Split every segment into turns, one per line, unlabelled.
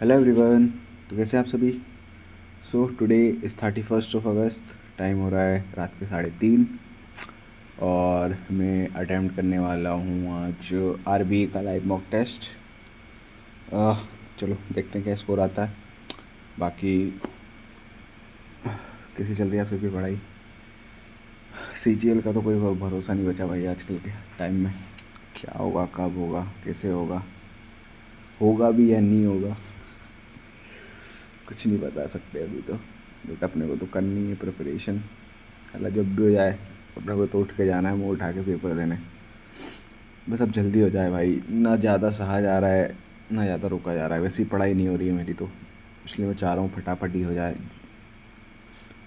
Hello everyone. तो कैसे हैं आप सभी। Today is 31 August. टाइम हो रहा है रात के 3:30 और मैं अटेम्प्ट करने वाला हूँ आज आरबी का लाइव मॉक टेस्ट। चलो देखते हैं क्या स्कोर आता है। बाकी कैसी चल रही है आप सबकी पढ़ाई। सीजीएल का तो कोई भरोसा नहीं बचा भाई आजकल के टाइम में। क्या होगा, कब होगा, कैसे होगा, होगा भी या नहीं होगा, कुछ नहीं बता सकते अभी तो। बट अपने को तो करनी है प्रिपरेशन। साला जब भी हो जाए अपने को तो उठ के जाना है, मुँह उठा के पेपर देने। बस अब जल्दी हो जाए भाई, ना ज़्यादा सहा जा रहा है ना ज़्यादा रोका जा रहा है। वैसी पढ़ाई नहीं हो रही है मेरी तो, इसलिए मैं चाह रहा हूँ फटाफट ही हो जाए।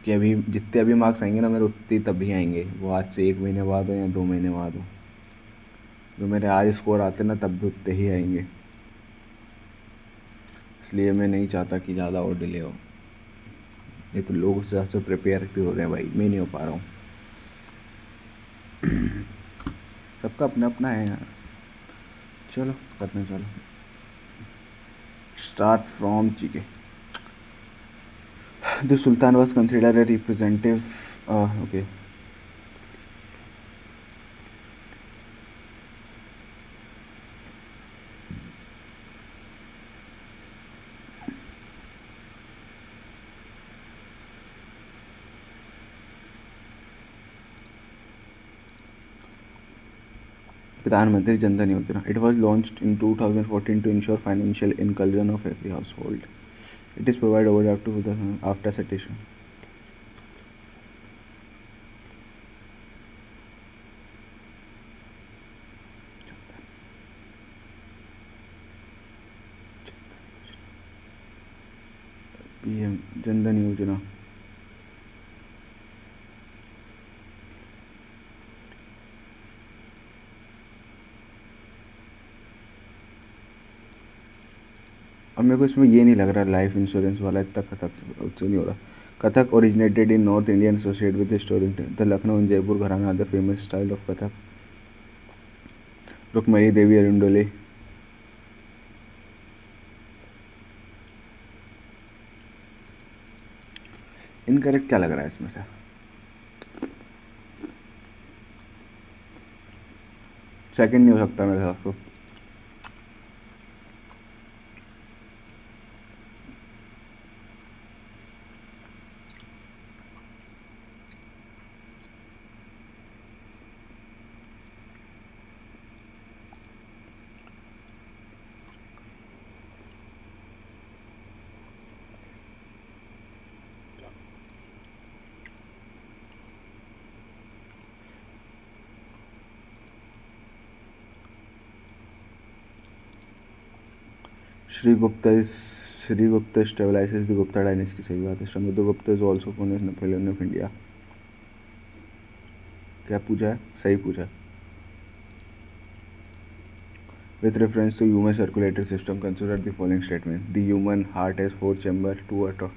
कि अभी जितने अभी मार्क्स आएंगे ना मेरे उतने तभी आएंगे, वो आज से 1 महीने बाद हो या 2 महीने बाद हो। जो मेरे आज स्कोर आते ना तब भी उतने ही आएंगे, इसलिए मैं नहीं चाहता कि ज़्यादा और डिले हो। ये तो लोग उस हिसाब से प्रिपेयर भी हो रहे हैं भाई, मैं नहीं हो पा रहा हूँ। सबका अपना अपना है यार। चलो करते हैं, चलो start from GK. The Sultan was considered a representative. Okay. Pradhan Mantri Jan Dhan Yojana. It was launched in 2014 to ensure financial inclusion of every household. It is provided overdraft to the after satisfaction. PM Jan Dhan Yojana. अब मेरे को इसमें ये नहीं लग रहा life insurance वाला इतना कथक से नहीं हो रहा। Kathak originated in north Indian associate with story the Lucknow and Jaipur gharana the famous style of Kathak. Rukmini Devi Arundale. Incorrect क्या लग रहा है इसमें से। सेकंड नहीं हो सकता मेरे हिसाब से। Srigupta stabilizes the Gupta dynasty. सही बात है। Samudragupta is also known as Napoleon of India. क्या पूछा है, सही पूछा है। With reference to human circulatory system consider the following statement. The human heart has 4 chamber, 2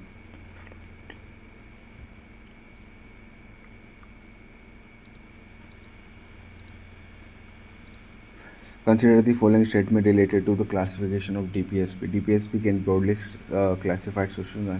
Consider the following statement related to the classification of DPSP. DPSP can broadly classified social.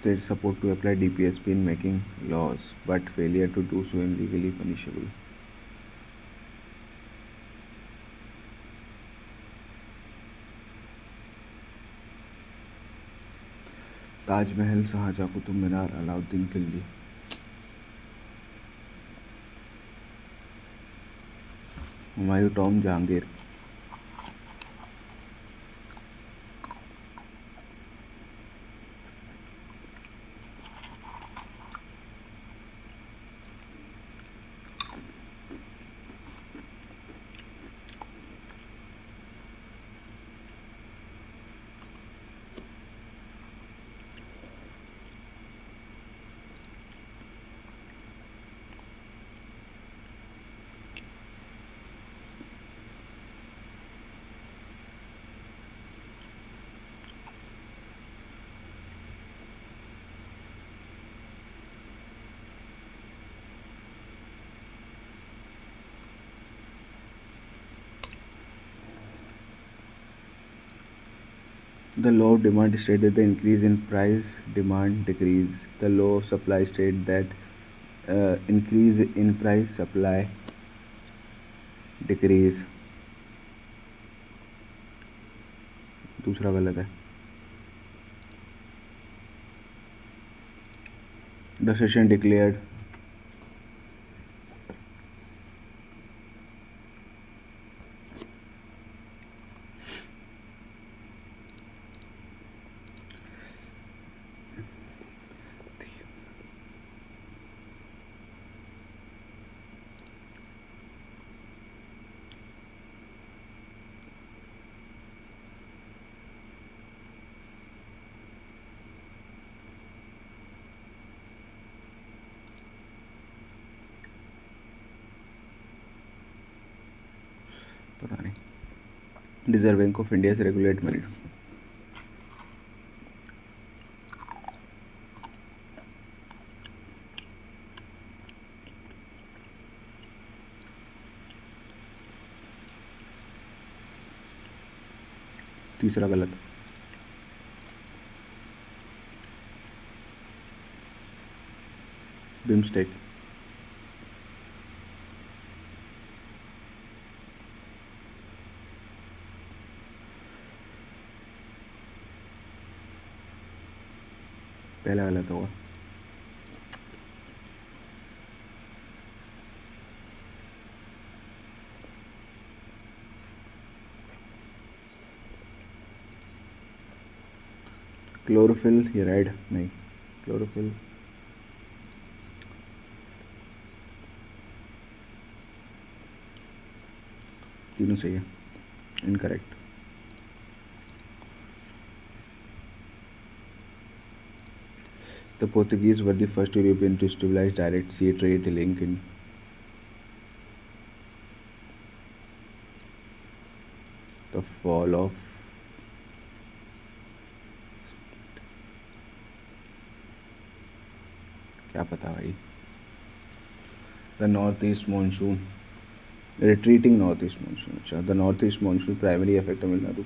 States support to apply DPSP in making laws, but failure to do so is legally punishable. Taj Mahal, Shahjahan, Qutub Minar, Alauddin Khilji. Humayun tomb, Jahangir. The law of demand stated the increase in price, demand decrease. The law of supply state that increase in price, supply decrease. दूसरा गलत है. The session declared. पता नहीं. Reserve bank of India से regulate money. तीसरा गलत. BIMSTEC. पहला गलत होगा. क्लोरोफिल ये रेड नहीं. क्लोरोफिल तीनों सही है. Incorrect. The Portuguese were the first European to establish direct sea trade link in the fall of क्या पता भाई. The northeast monsoon. Retreating northeast monsoon. अच्छा. The northeast monsoon primarily affect Tamil Nadu.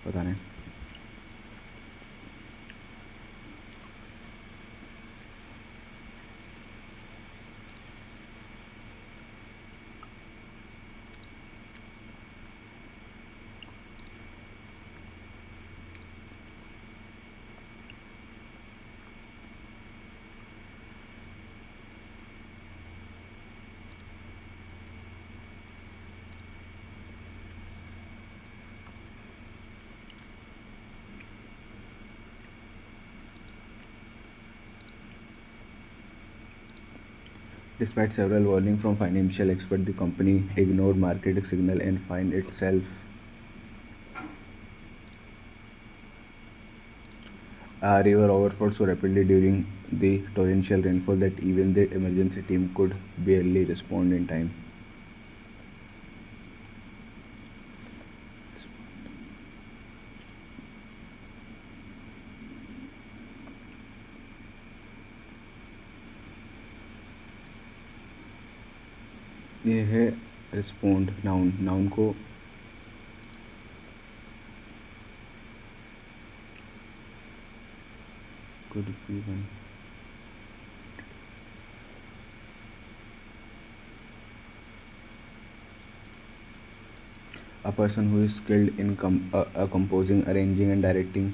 पता नहीं. Despite several warnings from financial experts, the company ignored market signal and find itself a river overflowed so rapidly during the torrential rainfall that even the emergency team could barely respond in time. ये है respond. Noun. Noun को could be one. A person who is skilled in composing, arranging and directing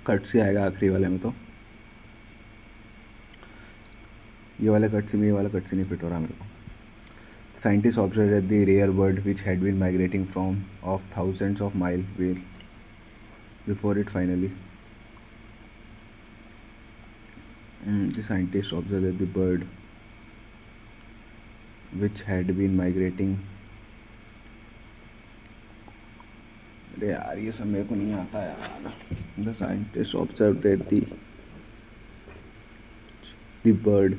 cut से आएगा आखिरी वाले में. तो ये वाला कट से में ये वाला कट से नहीं फिट हो रहा मेरे को. Scientists observed that the rare bird, which had been migrating from of thousands of miles before it finally The scientists observed that the bird, which had been migrating, अरे यार ये सब मेरे को नहीं आता यार. The scientists observed that the bird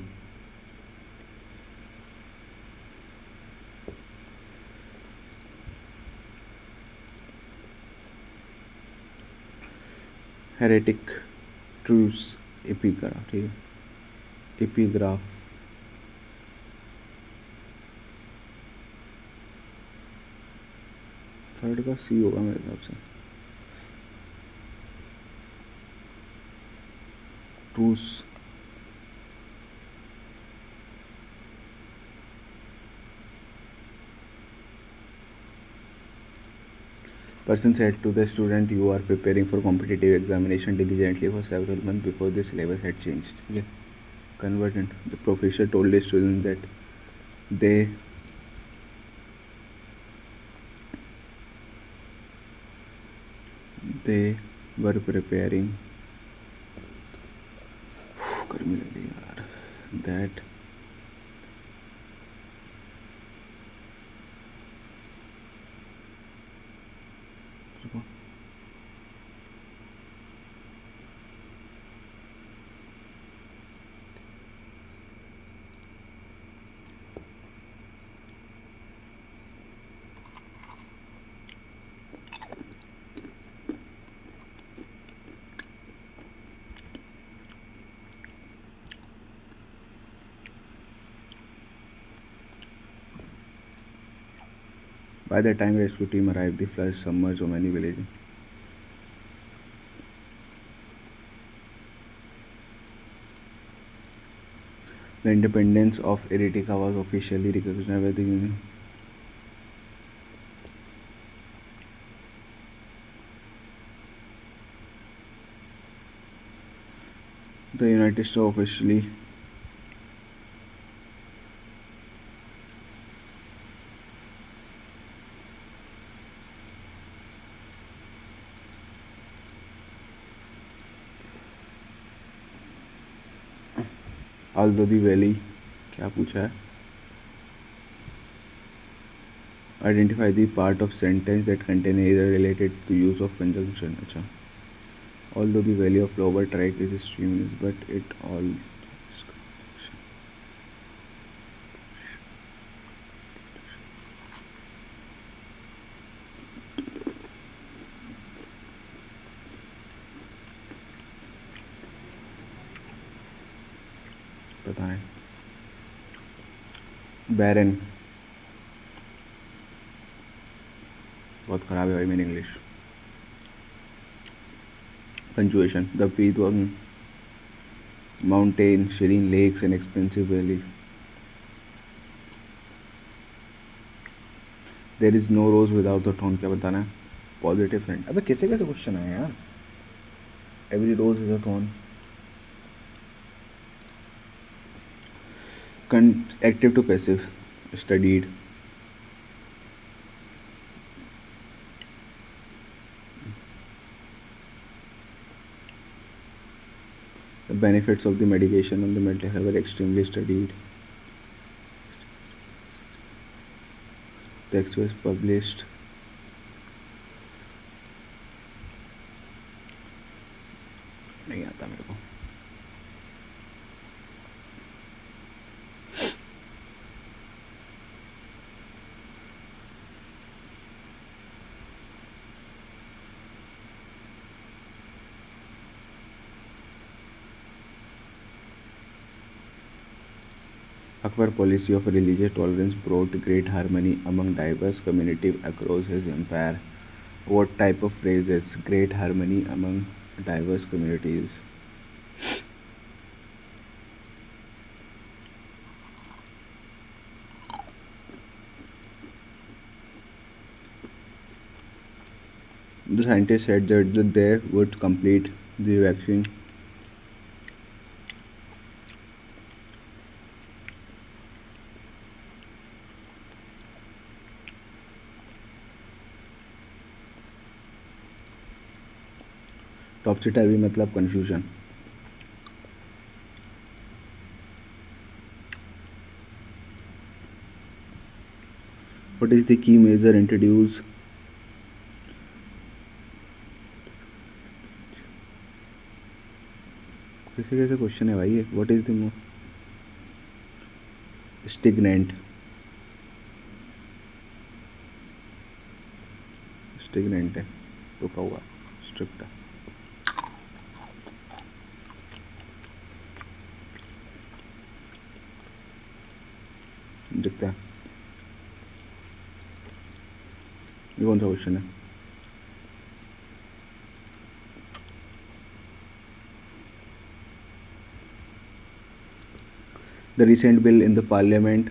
heretic truce epigraph, ठीक है, epigraph थर्ड का सी होगा मेरे हिसाब से. ट्रूस person said to the student, you are preparing for competitive examination diligently for several months before the syllabus had changed. Okay. Converted. The professor told the student that they were preparing that by the time rescue team arrived, the flood submerged so many villages. The independence of Eritrea was officially recognized by the Union. The United States officially although the valley क्या पूछा है identify the part of sentence that contain error related to use of conjunction. अच्छा, although the value of lower track is streamless, but it all पता है. बैरन बहुत ख़राब है भाई मेरी English. Punctuation the breath one mountain sharing lakes and expensive valley. There is no rose without the thorn. क्या बताना है? Positive friend. अबे कैसे कैसे क्वेश्चन आए यार. Every rose is a thorn. Active to passive. Studied. The benefits of the medication on the mental health were extremely studied. The text was published. नहीं आता मेरे को. Akbar policy of religious tolerance brought great harmony among diverse communities across his empire. What type of phrase is great harmony among diverse communities? The scientists said that they would complete the vaccine टॉपसी टर्वी मतलब confusion. What is the key measure introduced? कैसे कैसे question है भाई ये? What is the stagnant? Stagnant है, रुका हुआ, strict है। देखते हैं ये कौन सा क्वेश्चन है। The recent bill in the parliament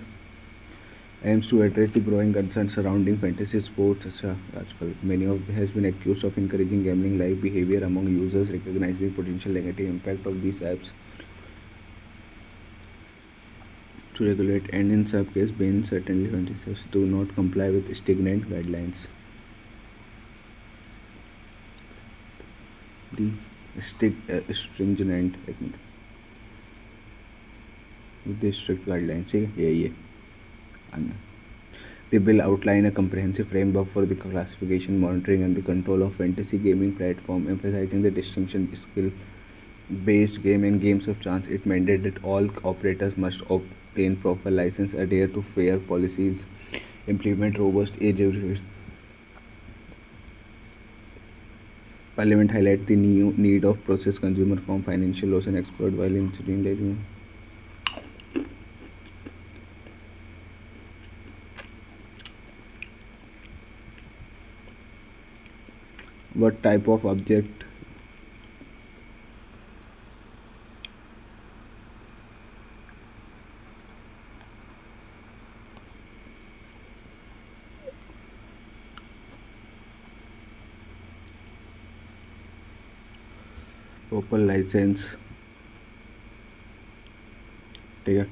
aims to address the growing concerns surrounding fantasy sports. अच्छा, आजकल many of them has been accused of encouraging gambling-like behavior among users, recognizing the potential negative impact of these apps to regulate, and in some cases, ban certainly fantasy apps do not comply with stringent guidelines. The stringent with the strict guidelines. See, yeah. The bill outline a comprehensive framework for the classification, monitoring, and the control of fantasy gaming platform, emphasizing the distinction between skill-based game and games of chance. It mandated that all operators must obtain proper license, adhere to fair policies, implement robust age verification. Parliament highlighted the new need of process consumer from financial loss and exploit while ensuring that what type of object proper license, ठीक है।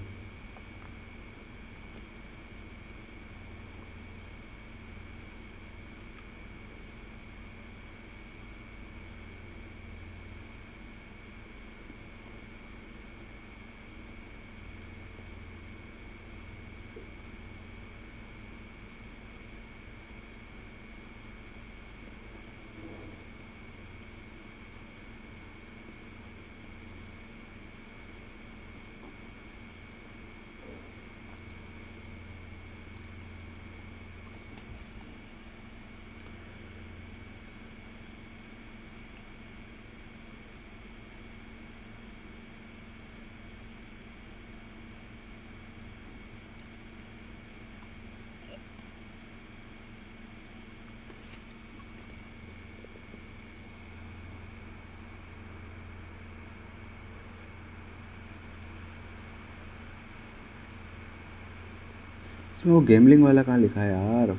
इसमें वो gambling वाला कहाँ लिखा है यार?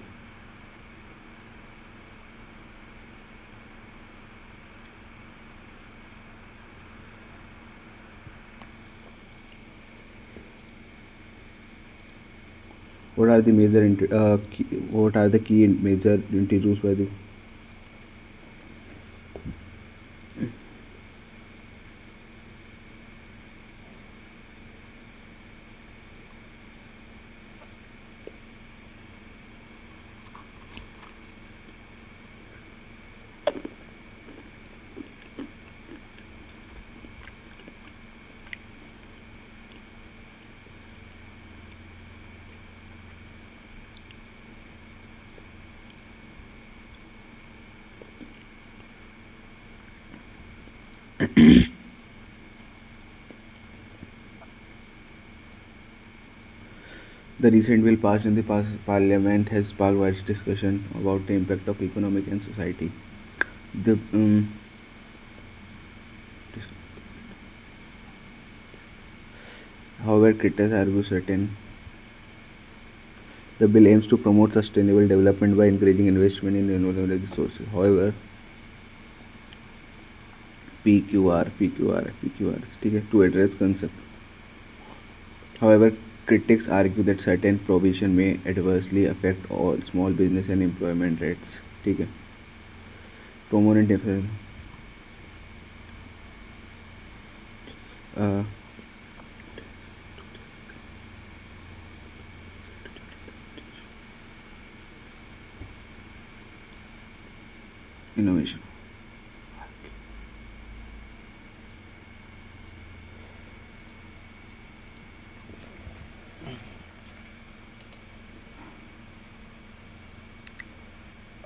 What are the what are the key measure introduced by the The recent bill passed in the parliament has sparked wide discussion about the impact of economic and society. The however, critics argue certain the bill aims to promote sustainable development by encouraging investment in renewable energy sources. However, PQR, ठीक है, to address concept. However, critics argue that certain provision may adversely affect all small business and employment rates. ठीक है, prominent innovation.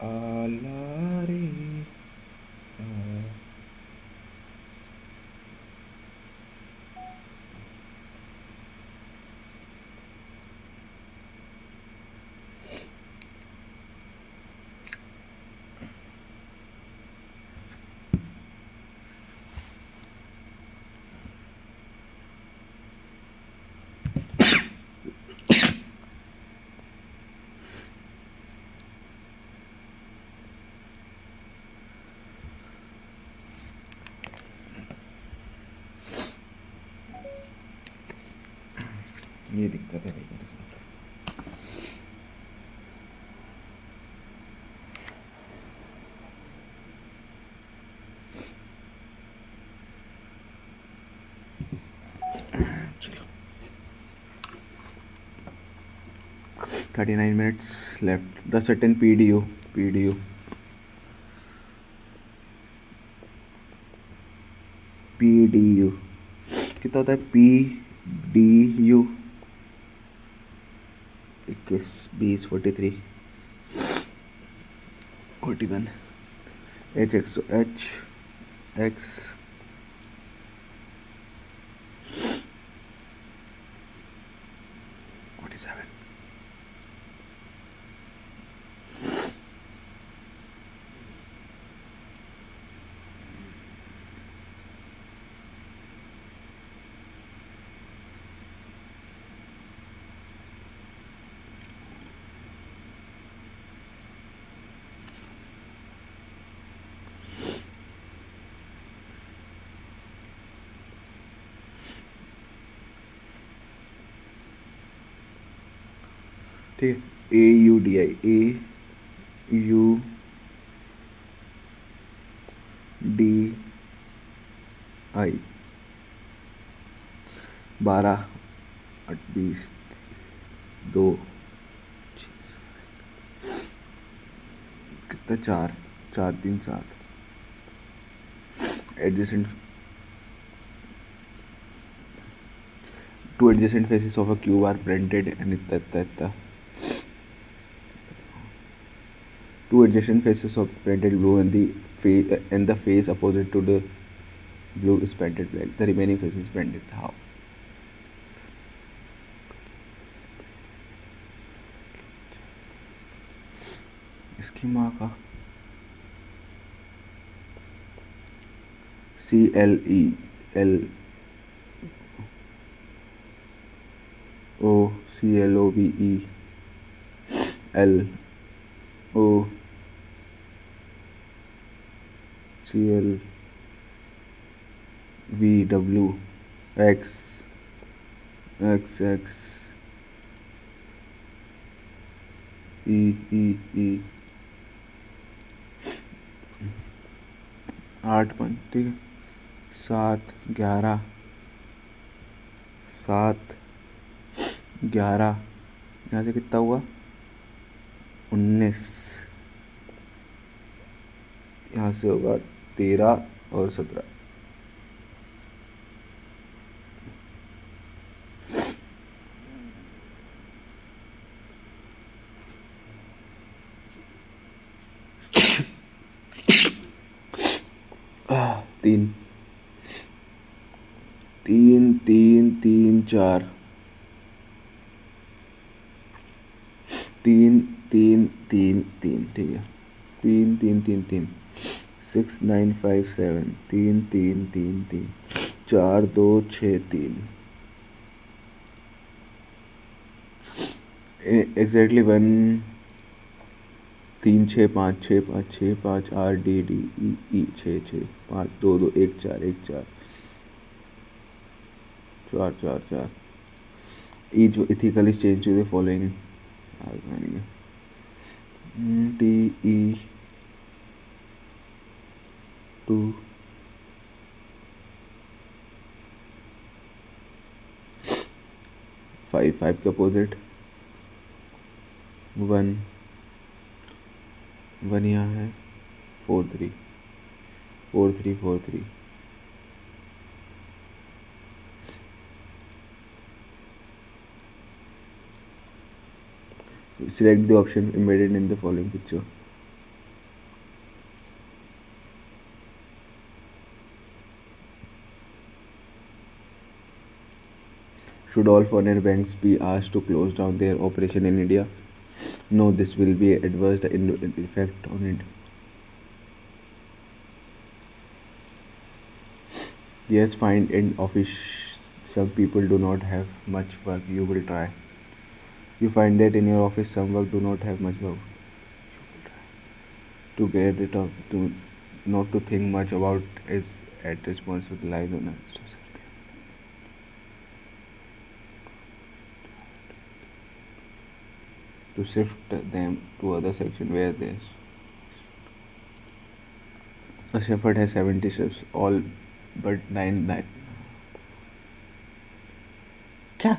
आला रे ये दिक्कत है भाई मेरे साथ। चलो 39 minutes left. The certain PDU कितना होता है? PDU 21 20 43 41 HX 47। ठीक है। AUDI 12 8 20 2 कितना? 4 4 3 7 adjacent two adjacent faces of a cube are printed and इतना two adjacent faces of painted blue and the face opposite to the blue is painted black. The remaining face is painted how? इसकी माँ का CLOVE 8 5 ठीक है। 7 11 यहाँ से कितना हुआ? 19। यहाँ से होगा 13 और 17। तीन 4 3 3 3 3 ठीक है। 3 3 3 3 6 9 5 7 3 3 3 3 4 2 6 3 exactly 1 3 6 5 6 5 6 5 R D D E E 6 6 5 2 2 1 4 1 4 4 4 4 each ethically change to the following T E 2 5 5 के अपोजिट 1 1 यहाँ है 43 43 Select the option embedded in the following picture. Should all foreign banks be asked to close down their operation in India? No, this will be adverse effect on it. Yes, find in office some people do not have much work. You will try. You find that in your office some work do not have much work. To get rid of to not to think much about is at responsibility lies on us. To shift them to other section where there's a shepherd has 70 ships, all but 9 क्या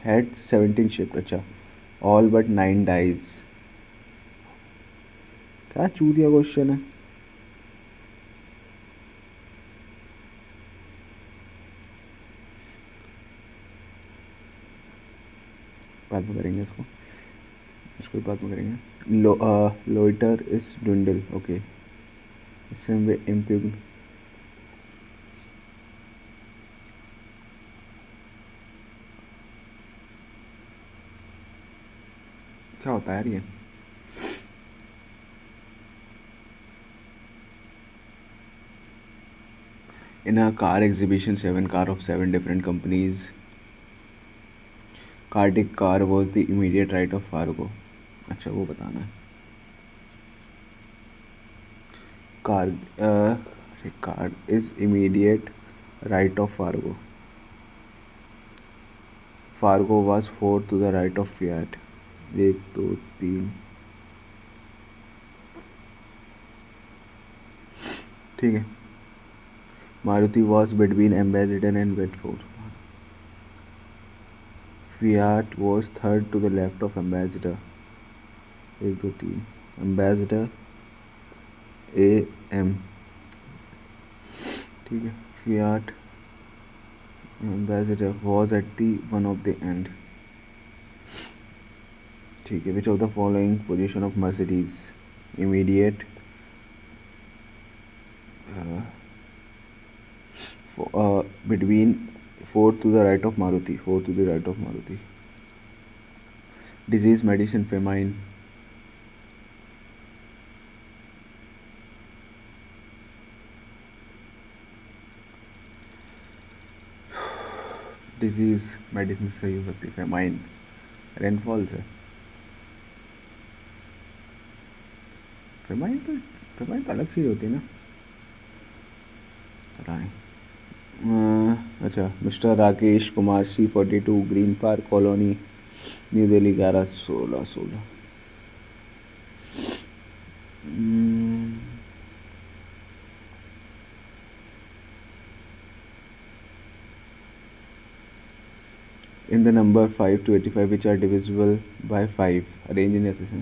had 17 ships अच्छा all but 9 dies क्या चूतिया question है बाद में करेंगे इसको बाद में करेंगे loiter is dwindle okay same way impugn क्या होता है यार ये in a car exhibition 7 car of 7 different companies Kartik car was the immediate right of Fargo अच्छा वो बताना है car is immediate right of Fargo Fargo was 4 to the right of Fiat 1 2 3 ठीक है Maruti was between Ambassador and Bedford. Fiat was third to the left of Ambassador. 1 2 3 Ambassador AM ठीक है Fiat Ambassador was at the one of the end ठीक है which of the following position of Mercedes immediate between 4 to the right of Maruti 4 to the right of Maruti disease medicine famine disease medicine सही हो सकती है famine rainfall से famine तो अलग चीज़ होती है ना पता नहीं अच्छा mister Rakesh Kumar C42 green park colony new Delhi 11/16/16 in the number 5 to 85 which are divisible by 5 arrange in accession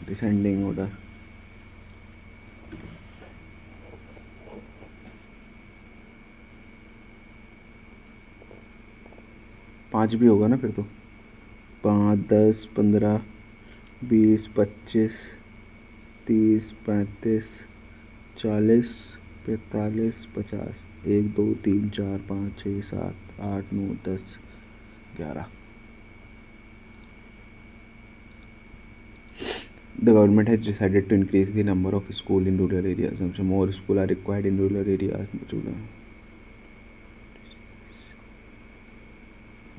descending order पाँच भी होगा ना फिर तो 5 10 15 20 25 30 35 40 45 50 1 2 3 4 5 6 7 8 9 10 11 The government has decided to increase the number of schools in rural areas. Some more schools are required in rural areas.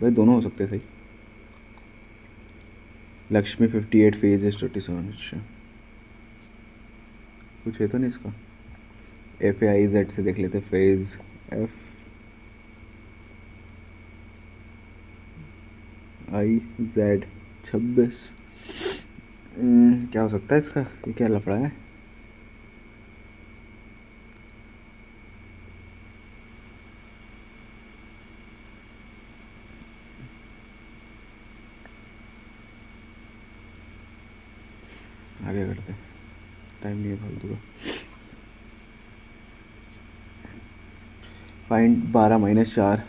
भाई दोनों हो सकते हैं सही लक्ष्मी 58 फेज इज 37 अच्छा कुछ है तो नहीं इसका FAIZ से देख लेते फेज FIZ 26 क्या हो सकता है इसका ये क्या लफड़ा है आगे करते हैं, टाइम नहीं है फालतू का। फाइंड 12 - 4।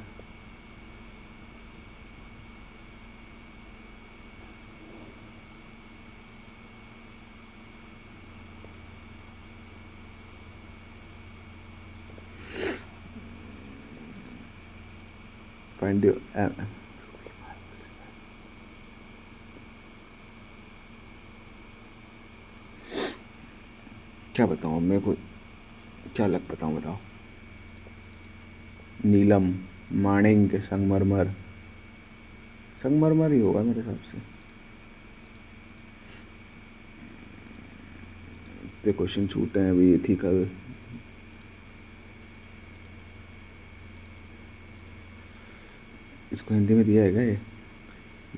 फाइंड क्या बताऊँ मेरे को, क्या अलग बताऊँ बताओ। नीलम, माणिक, संगमरमर, संगमरमर ही होगा मेरे हिसाब से। इतने क्वेश्चन छूटे हैं अभी एथिकल। इसको हिंदी में दिया है क्या ये?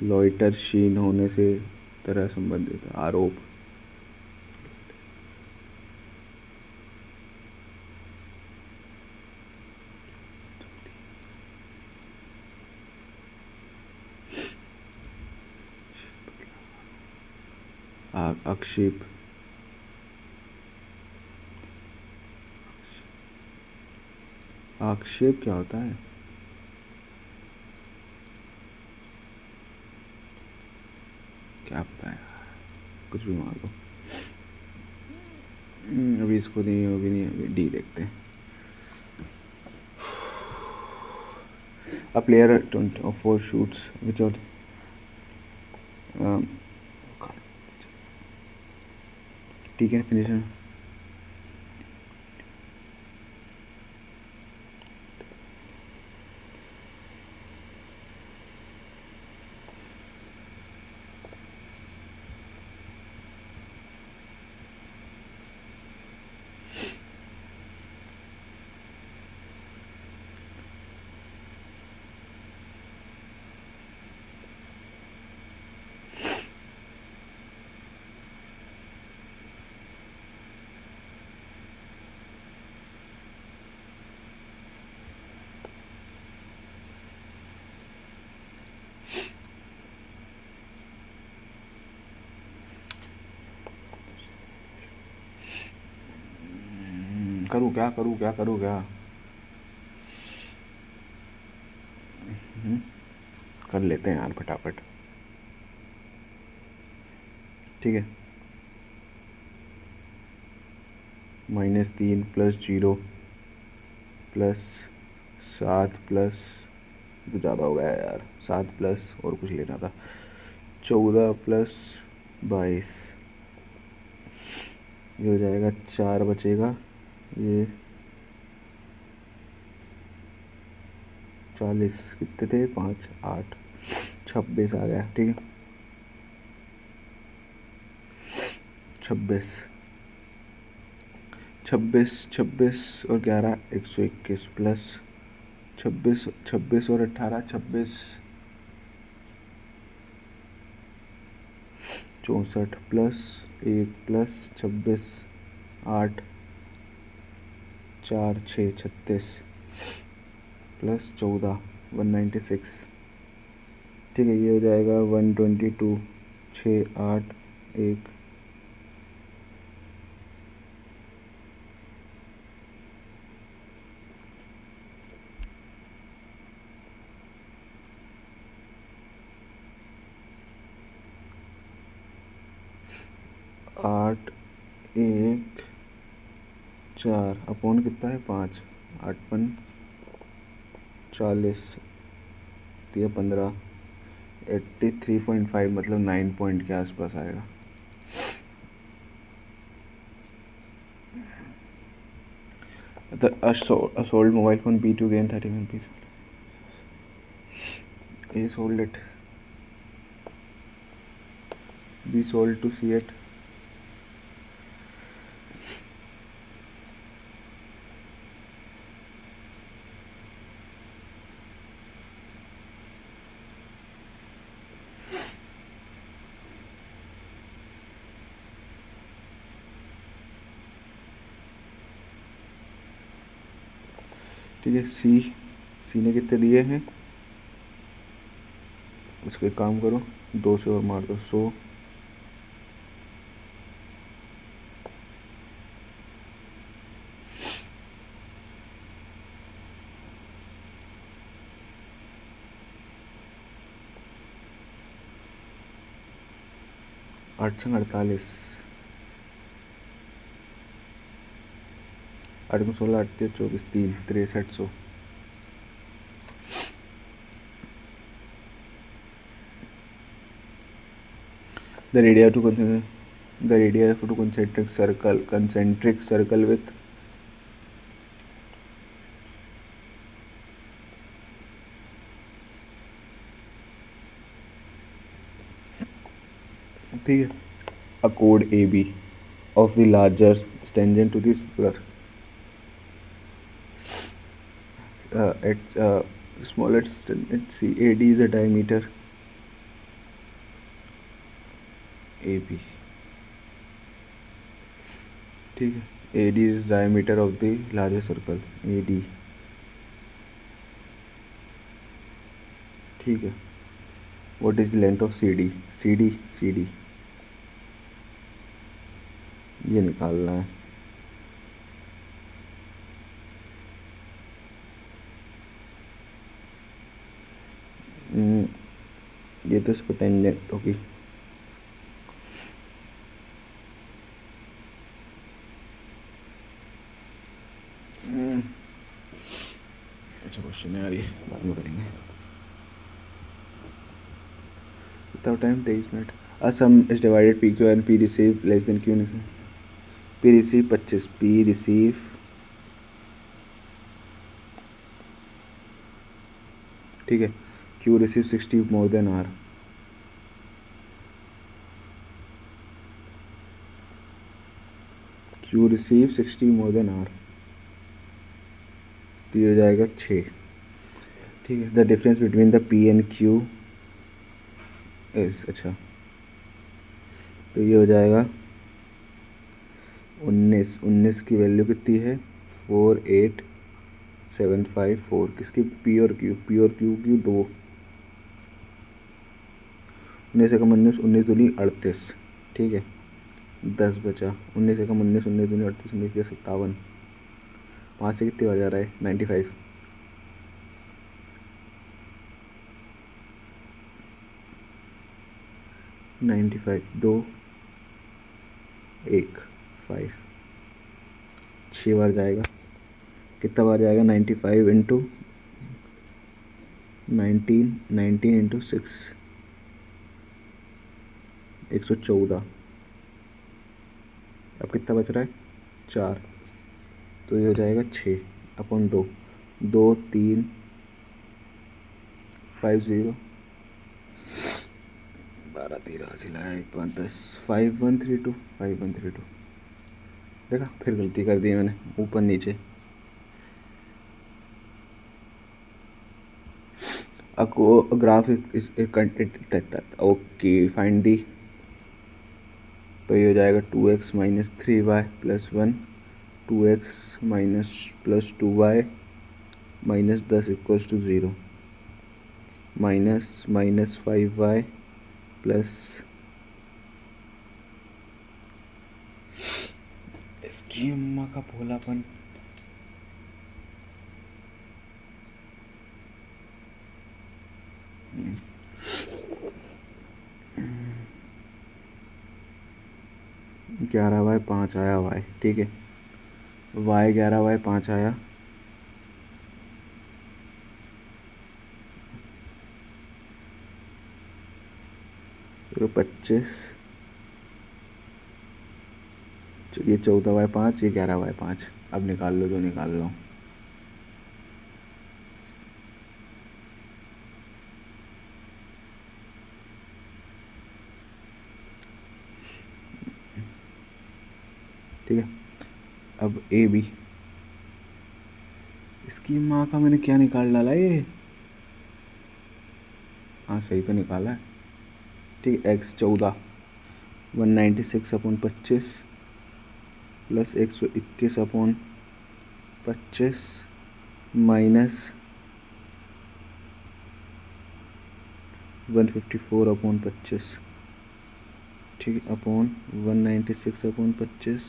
लॉइटर शीन होने से तरह संबंधित आरोप। आक्षेप, आक्षेप क्या होता है? क्या पता है, कुछ भी मान लो। अभी इसको नहीं, अभी नहीं, अभी डी देखते हैं। A player 24 shoots which are ठीक है फिनिशर। करूँ क्या, करूँ क्या, करूँ क्या? कर लेते हैं यार फटाफट। ठीक है, -3 + 0 + 7 प्लस, तो ज़्यादा हो गया यार, 7 प्लस और कुछ लेना था, 14 + 22, ये हो जाएगा 4 बचेगा, ये 40, कितने थे, 5 8 26 आ गया। ठीक है, 26 26 26 और 11 121 प्लस 26 26 और 18 26 64 प्लस 1 प्लस 26 8 4 6 36 प्लस 14 196। ठीक है, ये हो जाएगा 122 6 8 1 8 1 4 अपॉन कितना है 5 8 पन 40 या 15 83.5 मतलब 9 पॉइंट के आसपास आएगा। A sold mobile phone B2 gain 31 piece. A sold it. B sold to C it. ठीक है, सी ने कितने दिए हैं, उसको एक काम करो 2 से और मार दो, 100 आठ संग 48, 8 में 16, 8 24, 3 6300। The radius to concentric circle with ठीक है, a chord AB of the larger tangent to the smaller at smaller distance. Let's see, AD is a diameter AB, ठीक है, AD is diameter of the larger circle AD, ठीक है। What is the length of CD? CD ये निकालना है। ये तो इसको टेंजेंट होगी। अच्छा क्वेश्चन है यार, ये बाद में करेंगे। कितना time? 23 minute. A sum is divided PQ and P receive less than Q नहीं, P receive 25, P receive ठीक है, Q receive 60 more than R, Q receive 60 more than R, तो ये हो जाएगा 6, ठीक है। The difference between the P and Q is, अच्छा तो ये हो जाएगा 19 की वैल्यू कितनी है? 48754, किसकी? P और Q की 2, 19 एकम 19, 19 दूनी 38, ठीक है। 10 बचा, 19 एकम 19, 19 दूनी 38, 19 या 57, 5 से कितनी बार जा रहा है? 95, 95 2 1 5, 6 बार जाएगा। कितना बार जाएगा? 95 इंटू 19 इंटू 6, 114। अब कितना बच रहा है? 4, तो ये हो जाएगा 6/2, 2 3 50, 12 13 सिलाया, 1 5 10, 5132। देखा, फिर गलती कर दी मैंने, ऊपर नीचे। ग्राफ ओके, फाइंड दी, तो ये हो जाएगा 2x minus 3y plus 1, 2x minus plus 2y minus 10 equals to 0, minus 5y plus इसकी अम्मा का भोलापन। ग्यारह बाय 5 आया y, ठीक है, y 11 बाय 5 आया, तो 25, ये 14 बाय 5, ये 11 बाय 5। अब निकाल लो जो निकाल लो। ठीक है, अब ए बी, इसकी माँ का मैंने क्या निकाल डाला ये? हाँ सही तो निकाला है, ठीक है। x 14, 196/25 प्लस 121/25 माइनस 154/25, ठीक है, अपॉन 196/25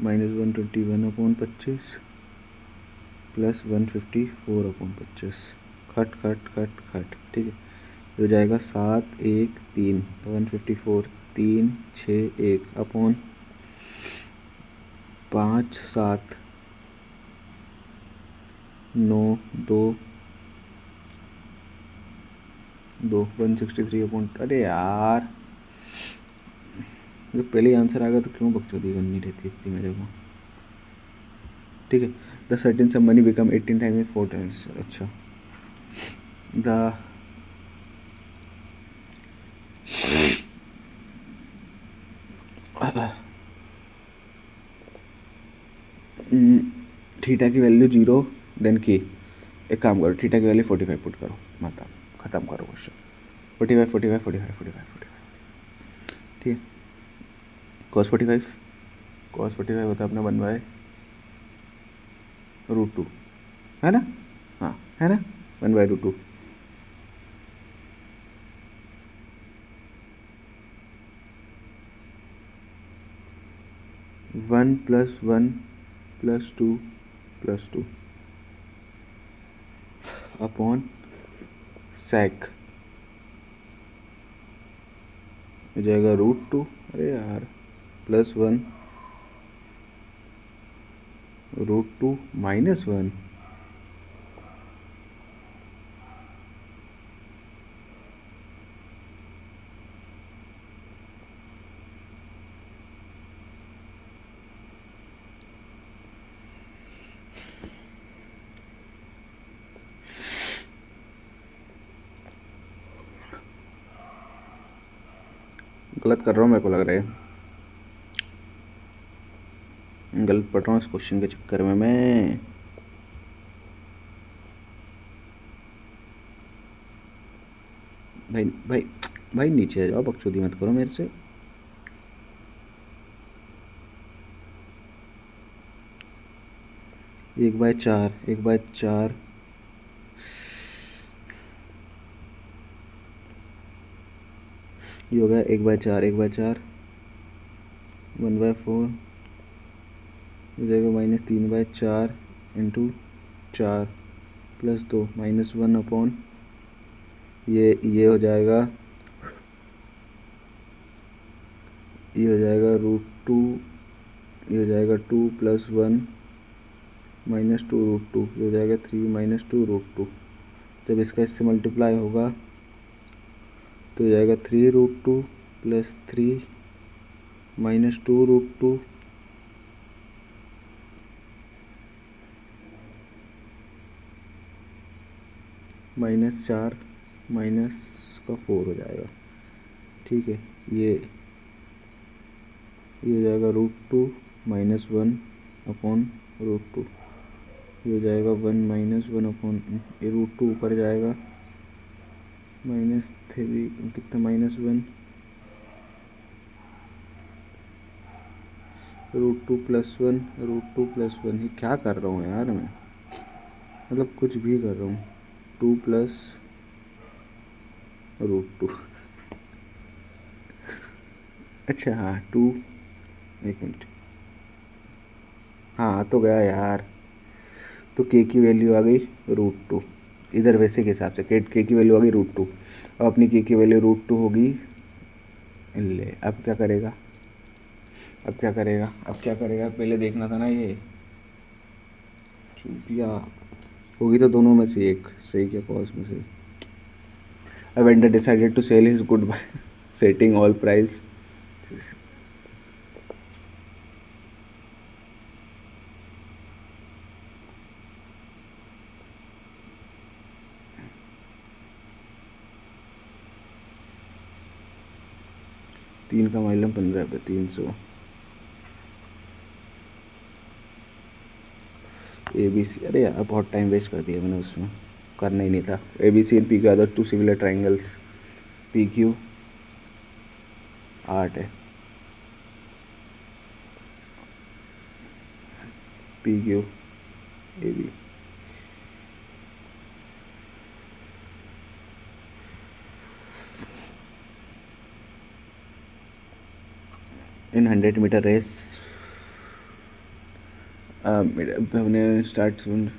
माइनस 121/25 प्लस 154/25, खट, ठीक है। हो जाएगा 7 1 3, 154 3 6 1 अपॉन 5 7 9 2 2 163 अपॉन, अरे यार जब पहले आंसर आ गया तो क्यों बकचोदी करनी रहती इतनी मेरे को। ठीक है, the certain sum money become 18 times 4 times. अच्छा, द थीटा की वैल्यू 0 देन की, एक काम करो, थीटा की वैल्यू 45 पुट करो, मतलब ख़त्म करो क्वेश्चन। 45 45 45 45 45, ठीक है। कॉस 45 होता है अपना 1/√2, है ना? हाँ है ना, 1/√2। 1 + 1 + 2 + 2 अपॉन सेक हो जाएगा √2, अरे यार +1 √2 -1, गलत कर रहा हूँ मेरे को लग रहा है, गलत पढ़ रहा हूँ इस क्वेश्चन के चक्कर में मैं। भाई भाई भाई नीचे आ जाओ, बकचोदी मत करो मेरे से। एक बाय चार ये हो गया 1/4 1/4 हो जाएगा -3/4 इंटू 4 + 2 -1 अपॉन ये हो जाएगा, ये हो जाएगा √2, ये हो जाएगा 2 + 1 -2 √2, ये हो जाएगा 3 - 2 √2। जब इसका इससे मल्टीप्लाई होगा तो हो जाएगा 3√2 + 3 -2 √2 -4 -4 हो जाएगा। ठीक है, ये हो जाएगा √2 -1 अपॉन √2, ये हो जाएगा 1 -1 अपॉन √2, ऊपर जाएगा -3 कितना -1 √2 + 1 √2 + 1, ये क्या कर रहा हूँ यार मैं, मतलब कुछ भी कर रहा हूँ। 2 + √2 अच्छा हाँ 2, एक मिनट, हाँ तो गया यार। तो के की वैल्यू आ गई √2, इधर वैसे के हिसाब से के की वैल्यू आ गई √2, अब अपनी के की वैल्यू √2 होगी। ले अब क्या करेगा, पहले देखना था ना ये, चूतिया होगी तो दोनों में से एक सही, क्या कॉस में से। A vendor decided to sell his good by setting all price. तीन का माइलम 15 पे 300। ABC, अरे यार बहुत टाइम वेस्ट कर दिया मैंने, उसमें करना ही नहीं था। ABC and PQ other two similar triangles, PQ 8 है, PQ AB in 100-meter race हमने start soon,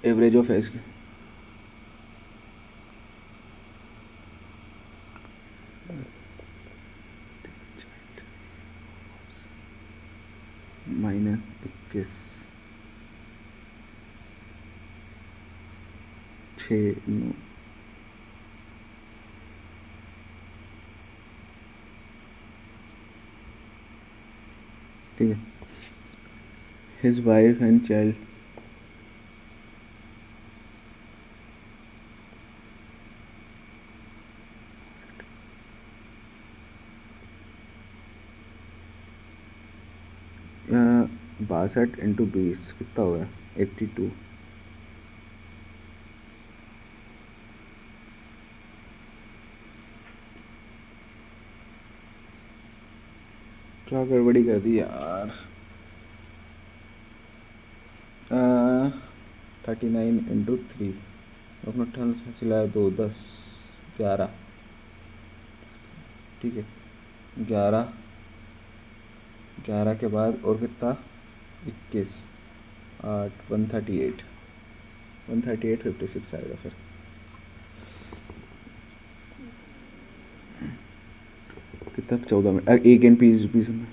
average of S 21 6 9 ठीक है। हिज वाइफ एंड चाइल्ड यहाँ 62 इंटू 20 कितना होगा? 82। क्या गड़बड़ी कर दी यार। 39 इंटू 3 अपना 18 से सिलाया 2 10 11 ठीक है। 11 11 के बाद और कितना? 21 8 138 56 आएगा फिर। कितना? 14 मिनट। एक एन पीस पीस में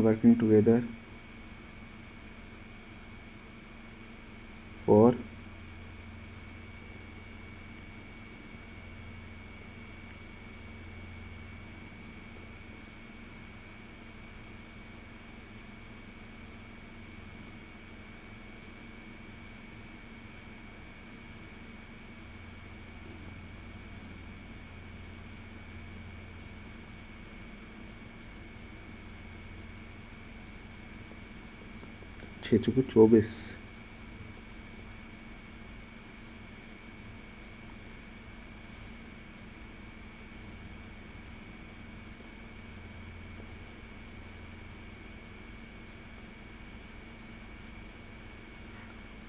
working together for छः चौके 24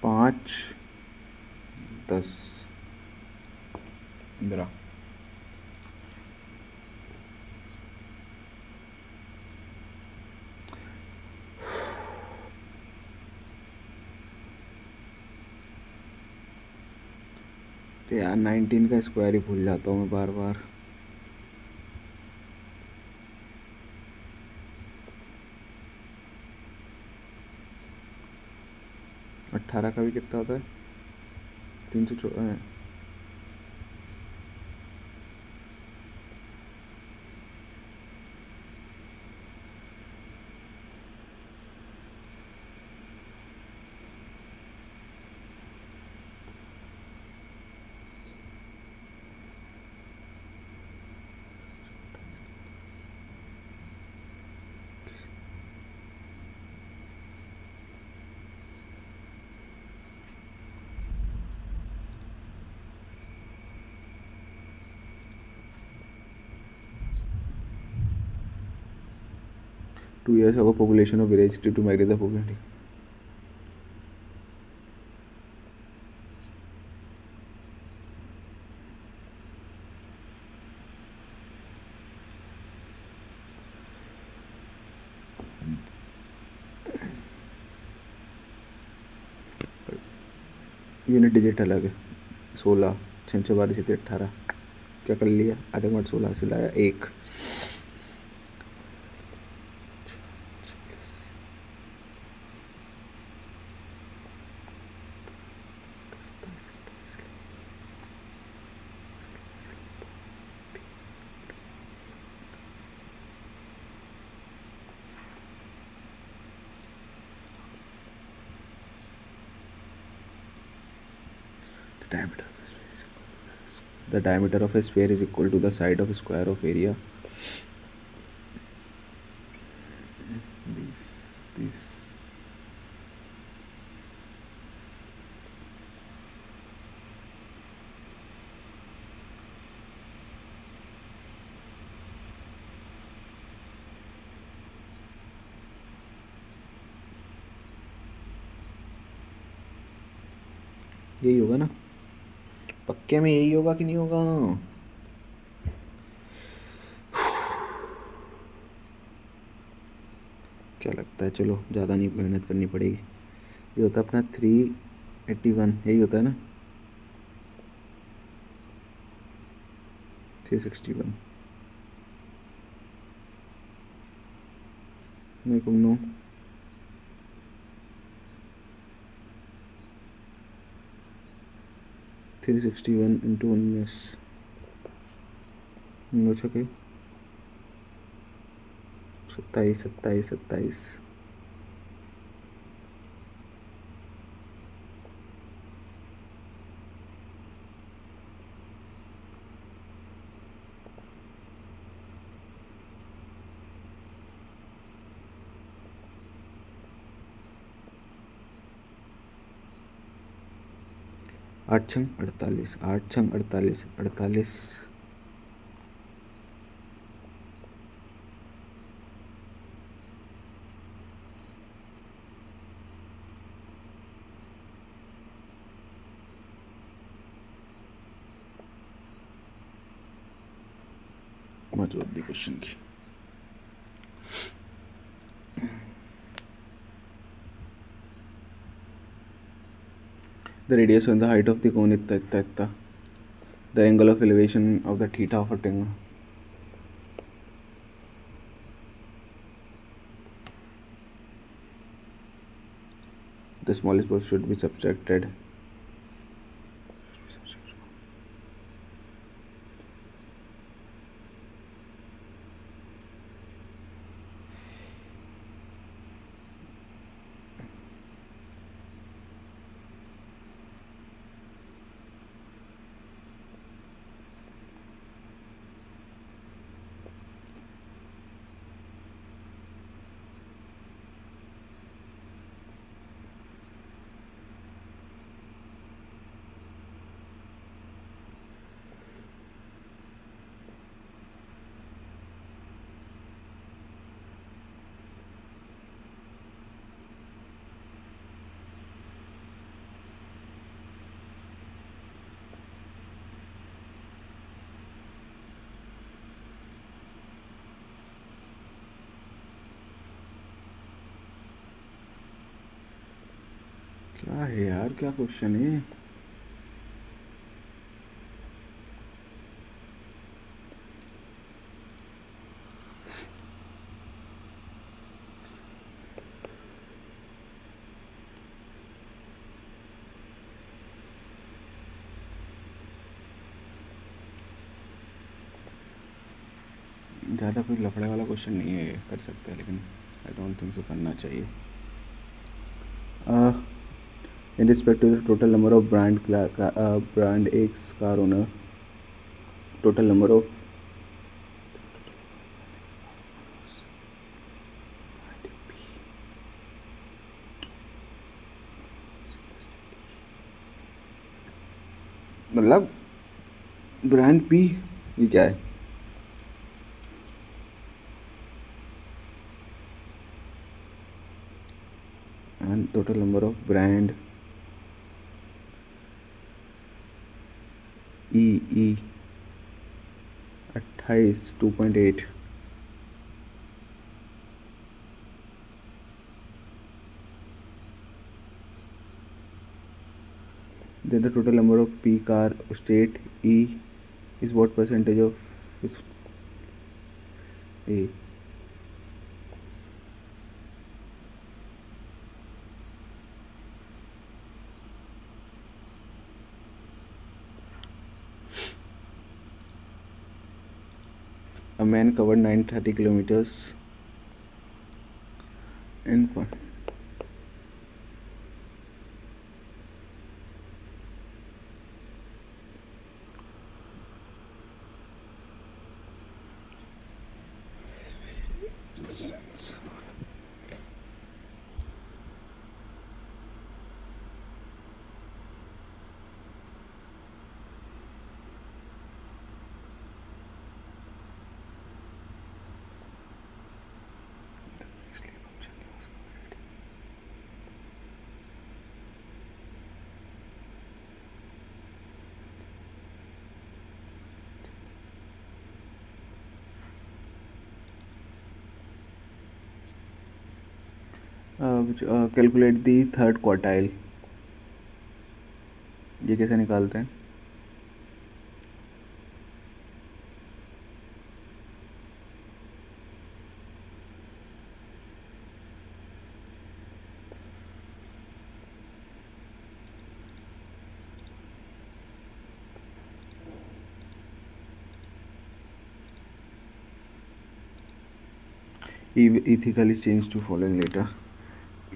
5 10 15 तो यार 19 का स्क्वायर ही भूल जाता हूँ मैं बार बार। अट्ठारह का भी कितना होता है? 300 2 years our population of village due to migrate the population। Unit digit अलग है। 16 6 6 12 से 18 क्या कर लिया? आधे मिनट 16 से लाया 1। The diameter of a sphere is equal to the side of a square of area this यही होगा ना, पक्के में यही होगा कि नहीं होगा? क्या लगता है? चलो ज़्यादा नहीं मेहनत करनी पड़ेगी। ये होता है अपना 381, यही होता है ना? 361 मेरे को नो 361 इंटू 19 नो छके 27 27 27 8 छंग 48, 8 छंग 48, 48 मौजूद दी क्वेश्चन की। The radius and the height of the cone इतना इतना इतना, the angle of elevation of the theta of a triangle. The smallest part should be subtracted. क्या है यार, क्या क्वेश्चन है? ज़्यादा कोई लफड़े वाला क्वेश्चन नहीं है, ये कर सकते हैं, लेकिन आई डोंट थिंक सो करना चाहिए। In respect to the total number of brand X car owner, total number of मतलब ब्रांड पी, ये क्या है? And total number of brand E 28 2.8, then the total number of P car state E is what percentage of A? A man covered 930 kilometers in sense. Calculate the third quartile, ये कैसे निकालते हैं? Ethically change to following letter.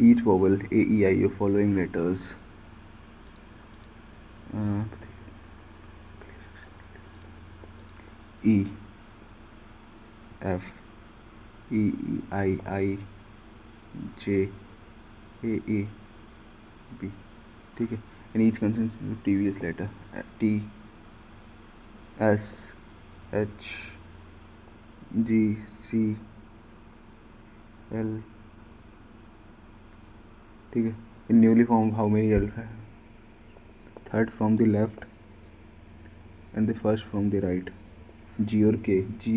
Each vowel A, E, I, O following letters. E, F, E, E, I, J, A, A, B. ठीक है. And each contains the previous letter. T, S, H, G, C, L. ठीक है. In newly formed how many alphabet? Third from the left and the first from the right. G और K. G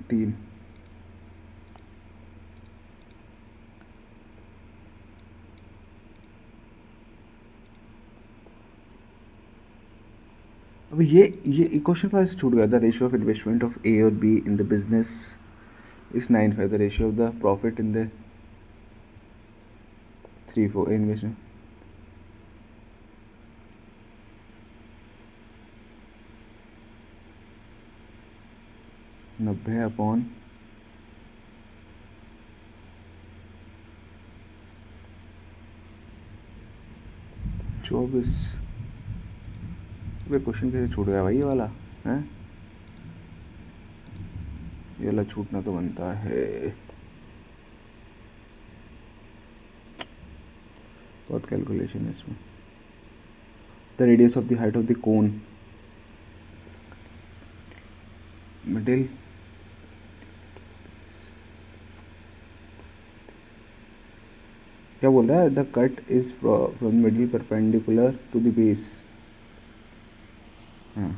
3. अब ये question का छूट गया था. Ratio of investment of ए और be in the business is 9:5. The ratio of the profit in the 3:4 investment 90/24. Way question कैसे छूट गया भाई ये वाला है? ये वाला छूटना तो बनता है. बहुत कैलकुलेशन है इसमें. The radius of the height of the cone middle क्या बोल रहा है? The cut is from middle perpendicular to the base. हाँ.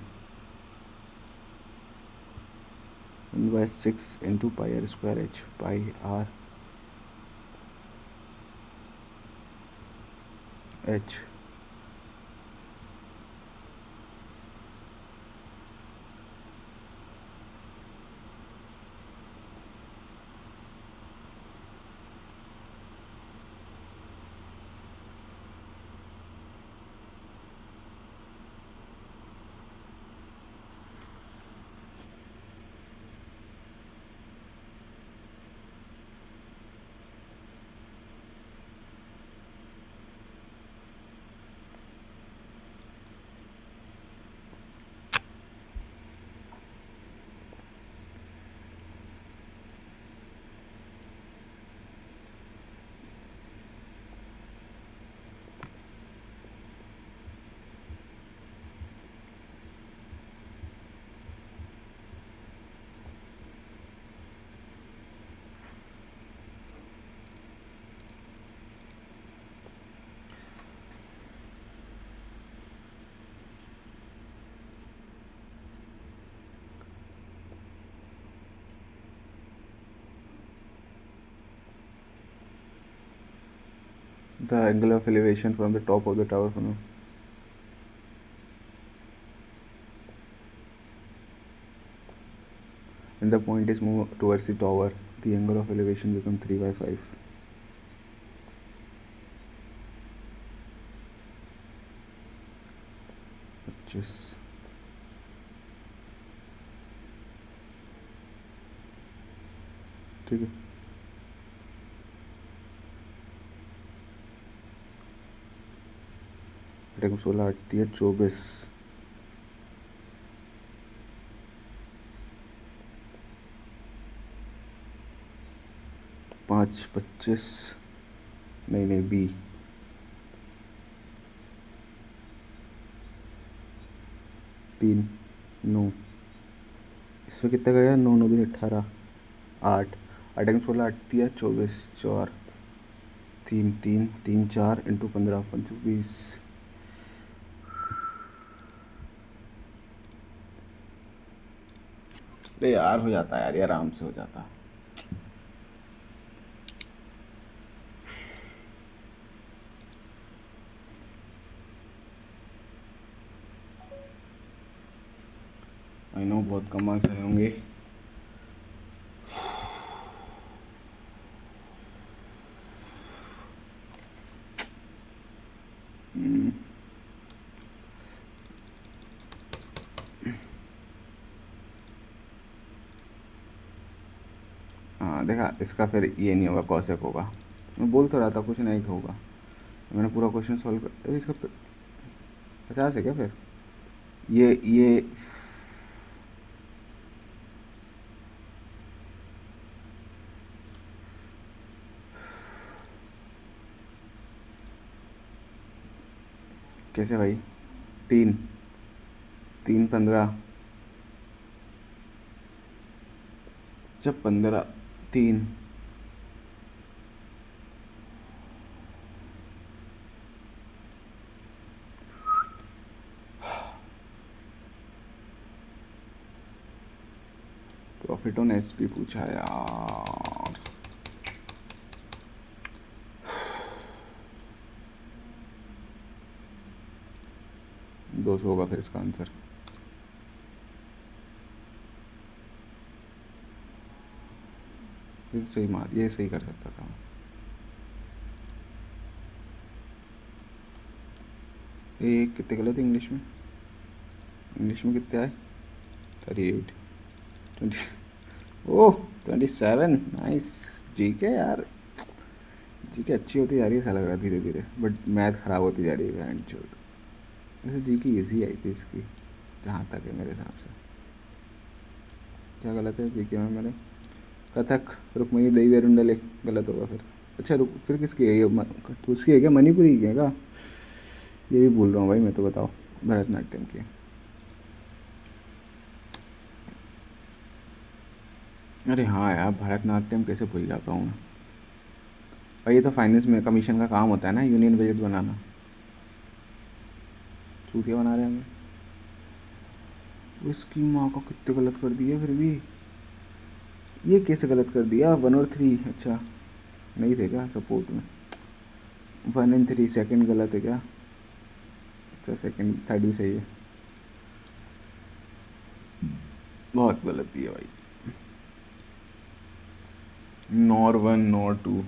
1/6 into pi r square h pi r h. The angle of elevation from the top of the tower funnel. When the point is moved towards the tower, the angle of elevation becomes 3/5. Just ठीक है. अटक 16 8 24 5 25. नहीं B 3 9. इसमें कितना गया? 9 9 दिन 18 8. 8 16 8 24 4 3 3 3 4 into 15 25. अरे यार हो जाता है यार, ये आराम से हो जाता. आई नो बहुत कम मार्क्स आए होंगे। हाँ देखा, इसका फिर ये नहीं होगा, कॉसेक होगा। मैं बोल तो रहा था कुछ नहीं होगा। मैंने पूरा क्वेश्चन सॉल्व कर, इसका 50 है क्या फिर? ये कैसे भाई? 3 3 15, जब 15 3 प्रॉफिट ऑन एसपी पूछा यार। 200 होगा फिर इसका आंसर। ये सही मार, ये सही कर सकता था। ये कितने गलत है इंग्लिश में? इंग्लिश में कितने आए? 38 20। ओह 27, नाइस। जीके यार, जीके अच्छी होती जा रही है, ऐसा लग रहा है धीरे धीरे, बट मैथ ख़राब होती जा रही है बैंड चोद। वैसे जीके ईजी आई थी इसकी, जहाँ तक है मेरे हिसाब से। क्या गलत है जीके में मेरे? कथक, रुक्मणी देवी अरुंडले गलत होगा फिर। अच्छा रुक, फिर किसकी है ये? उसकी है क्या? मणिपुरी की है क्या? ये भी भूल रहा हूँ भाई मैं तो, बताओ। भरतनाट्यम की। अरे हाँ यार, भरतनाट्यम कैसे भूल जाता हूँ मैं भाई। ये तो फाइनेंस में कमीशन का काम होता है ना, यूनियन बजट बनाना। चूतिया बना रहे हैं हमें। इसकी माँ का कितने गलत कर दिया फिर भी। ये कैसे गलत कर दिया? 1 और 3, अच्छा नहीं थे क्या सपोर्ट में? 1 एंड 3 सेकंड गलत है क्या? अच्छा सेकंड थर्ड भी सही है। बहुत गलत दिया भाई। Nor 1 nor 2।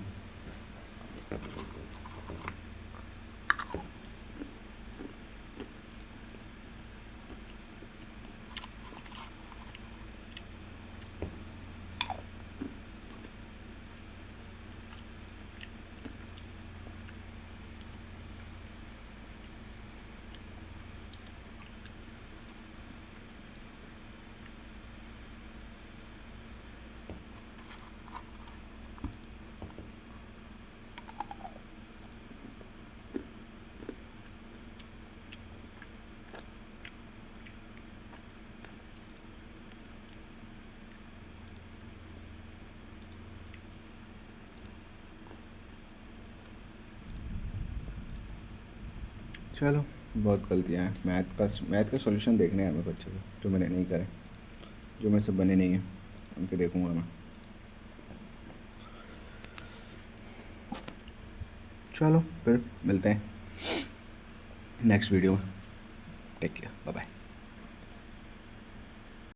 चलो, बहुत गलतियाँ हैं। मैथ का सॉल्यूशन देखने हैं मेरे को अच्छे से, जो मैंने नहीं करे, जो मेरे से बने नहीं हैं, उनके देखूँगा मैं। चलो फिर मिलते हैं नेक्स्ट वीडियो में। Take care, bye bye.